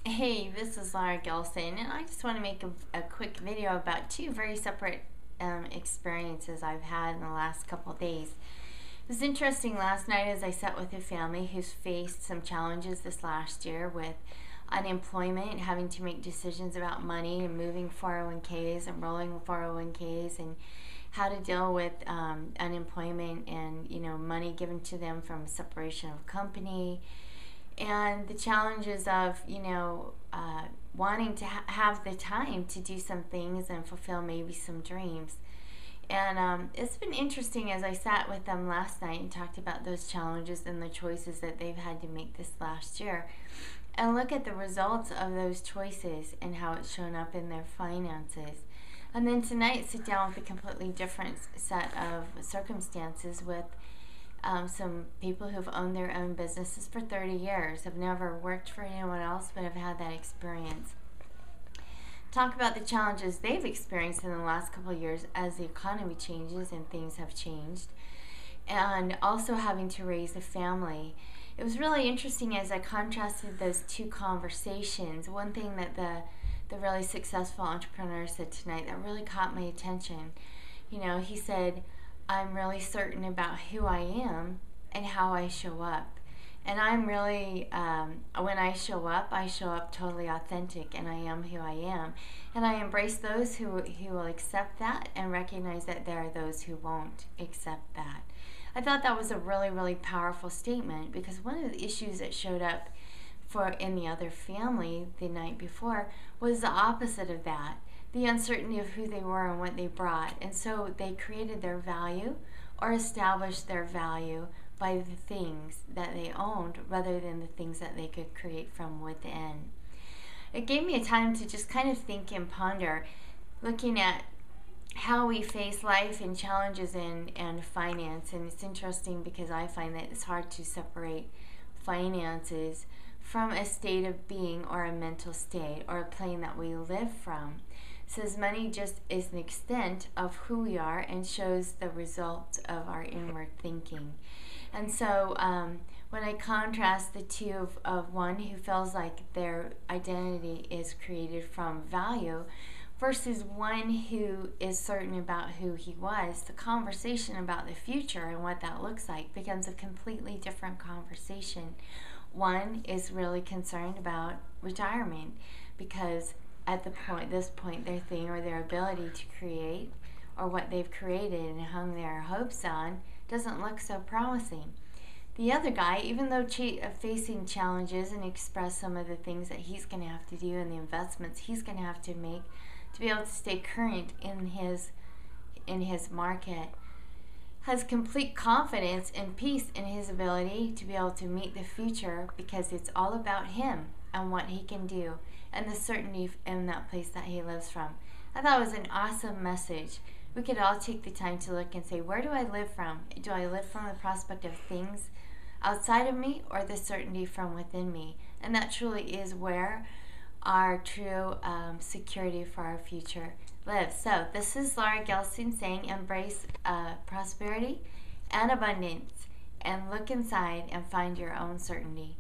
Hey, this is Laura Gilson, and I just want to make a quick video about two very separate experiences I've had in the last couple of days. It was interesting last night as I sat with a family who's faced some challenges this last year with unemployment, having to make decisions about money and moving 401ks and rolling 401ks and how to deal with unemployment and money given to them from separation of company and the challenges of wanting to have the time to do some things and fulfill maybe some dreams. And it's been interesting as I sat with them last night and talked about those challenges and the choices that they've had to make this last year, and look at the results of those choices and how it's shown up in their finances. And then tonight sit down with a completely different set of circumstances with some people who've owned their own businesses for 30 years, have never worked for anyone else, but have had that experience. Talk about the challenges they've experienced in the last couple of years as the economy changes and things have changed, and also having to raise a family. It was really interesting as I contrasted those two conversations. One thing that the really successful entrepreneur said tonight that really caught my attention. He said, I'm really certain about who I am and how I show up. And I'm really, when I show up totally authentic, and I am who I am. And I embrace those who will accept that and recognize that there are those who won't accept that. I thought that was a really, really powerful statement, because one of the issues that showed up in the other family the night before was the opposite of that. The uncertainty of who they were and what they brought. And so they created their value or established their value by the things that they owned rather than the things that they could create from within. It gave me a time to just kind of think and ponder, looking at how we face life and challenges and finance. And it's interesting because I find that it's hard to separate finances from a state of being or a mental state or a plane that we live from. Says money just is an extent of who we are and shows the results of our inward thinking. And so when I contrast the two of one who feels like their identity is created from value versus one who is certain about who he was, the conversation about the future and what that looks like becomes a completely different conversation. One is really concerned about retirement because at this point, their thing or their ability to create or what they've created and hung their hopes on doesn't look so promising. The other guy, even though facing challenges and express some of the things that he's going to have to do and the investments he's going to have to make to be able to stay current in his market, has complete confidence and peace in his ability to be able to meet the future because it's all about him and what he can do and the certainty in that place that he lives from. I thought it was an awesome message. We could all take the time to look and say, where do I live from? Do I live from the prospect of things outside of me or the certainty from within me? And that truly is where our true security for our future lives. So this is Laura Gilson saying, embrace prosperity and abundance and look inside and find your own certainty.